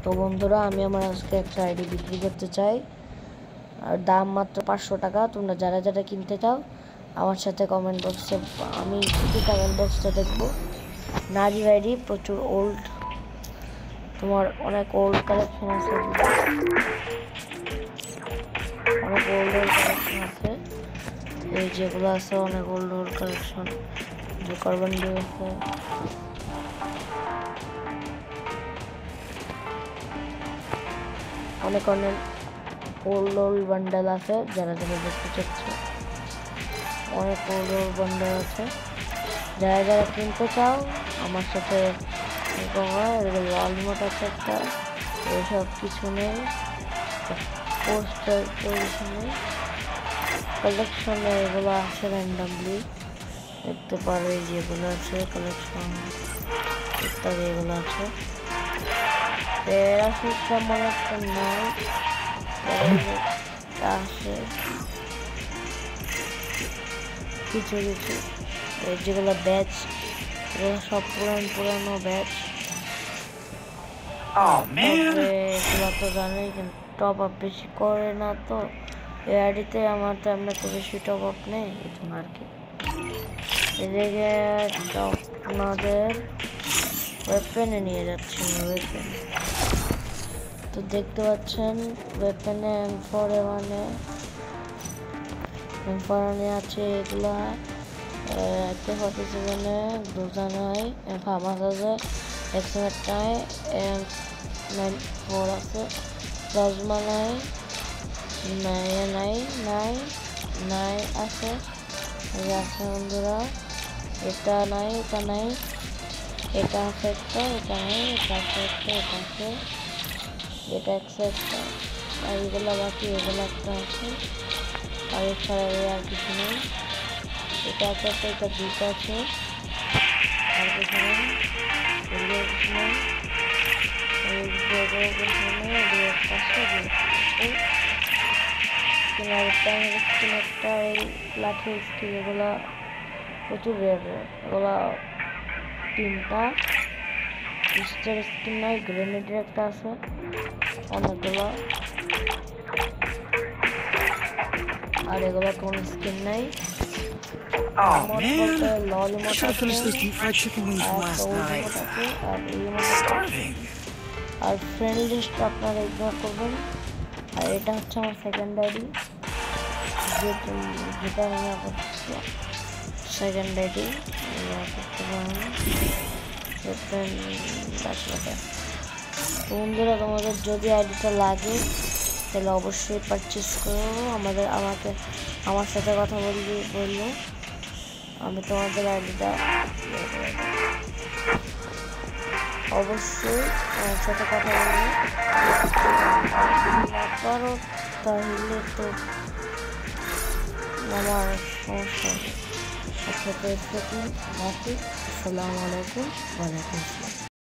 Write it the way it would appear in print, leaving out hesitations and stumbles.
তো বন্ধুরা, আমি আমার আজকে একটা আইডি বিক্রি করতে চাই, আর দাম মাত্র 500 টাকা। তোমরা যারা যারা কিনতে চাও আমার সাথে কমেন্ট বক্সে, আমি কি কমেন্ট বক্সটা দেখবো। নাজির আইডি, প্রচুর ওল্ড, তোমার অনেক ওল্ড কালেকশন আছে, অনেক ওল্ড কালেকশন আছে। এই যেগুলো আছে অনেক ওল্ড কালেকশন, যে কার্বন ডিউ আছে, অনেক অনেক ওল্ড বান্ডেল আছে। যারা যারা দেখতে চাচ্ছে অনেক ওল্ড বান্ডেল আছে। যারা যারা কিনতে চাও আমার সাথে লালমোট আছে একটা, এইসব কিছু নেই, পোস্টার নেই, কালেকশনে এগুলো আছে র্যান্ডামলি দেখতে পারো। যেগুলো আছে কালেকশন ইত্যাদি এগুলো আছে। প্যারাশুট তেমন একটা নাই, আসে কিছু কিছু। যেগুলো ব্যাচ, এগুলো সব পুরানো ব্যাচ। এগুলো তো জানি, কিন্তু টপ আপ বেশি করে না, তো এই আইডিতে আমার তেমন একটা বেশি টপ আপ নেই, এই জন্য আর কি। এদিকে আপনাদের ওয়েপেনে নিয়ে যাচ্ছি। ওয়েপেন তো দেখতে পাচ্ছেন, ওয়েপেনে M4 আছে। এগুলা একটা 47-এ দুজা নাই, ফার্মাস আছে, এক্সমেটটায় M94 আছে, প্লাজমা নাই আছে বন্ধুরা। এটা নাই, এটা আছে একটা, এটা নাই, এটা আছে একটা, এটা আছে, এটা একটা। আর এগুলো বাকি, এগুলো একটা আছে, আর এছাড়া আর কিছু নেই। এটা আছে একটা, এটা দুটো আছে, আর কিছু নেই, এগুলো কিছু নেই, একটা এই লাঠি স্কিল, এগুলা প্রচুর রেয়ার। এগুলা 3টা স্টার স্কিন নাই, গ্রেনেডের একটা আছে, অনেকগুলো। আর এগুলো কোন স্কিন নাই। আর ফ্রেন্ড লিস্ট আপনারা ইগনোর করবেন। আর এটা হচ্ছে আমার সেকেন্ড আইডি, যেটা আমি সেকেন্ড আইডি বন্ধুরা। তোমাদের যদি আইডিটা লাগে তাহলে অবশ্যই পারচেস করো। আমার সাথে কথা বললো, আমি তোমাদের আইডিটা অবশ্যই আমার সাথে কথা বলবো। করো তাহলে তো আমার সমস্যা হবে। আসসালামু আলাইকুম ওয়া আলাইকুম আসসালাম।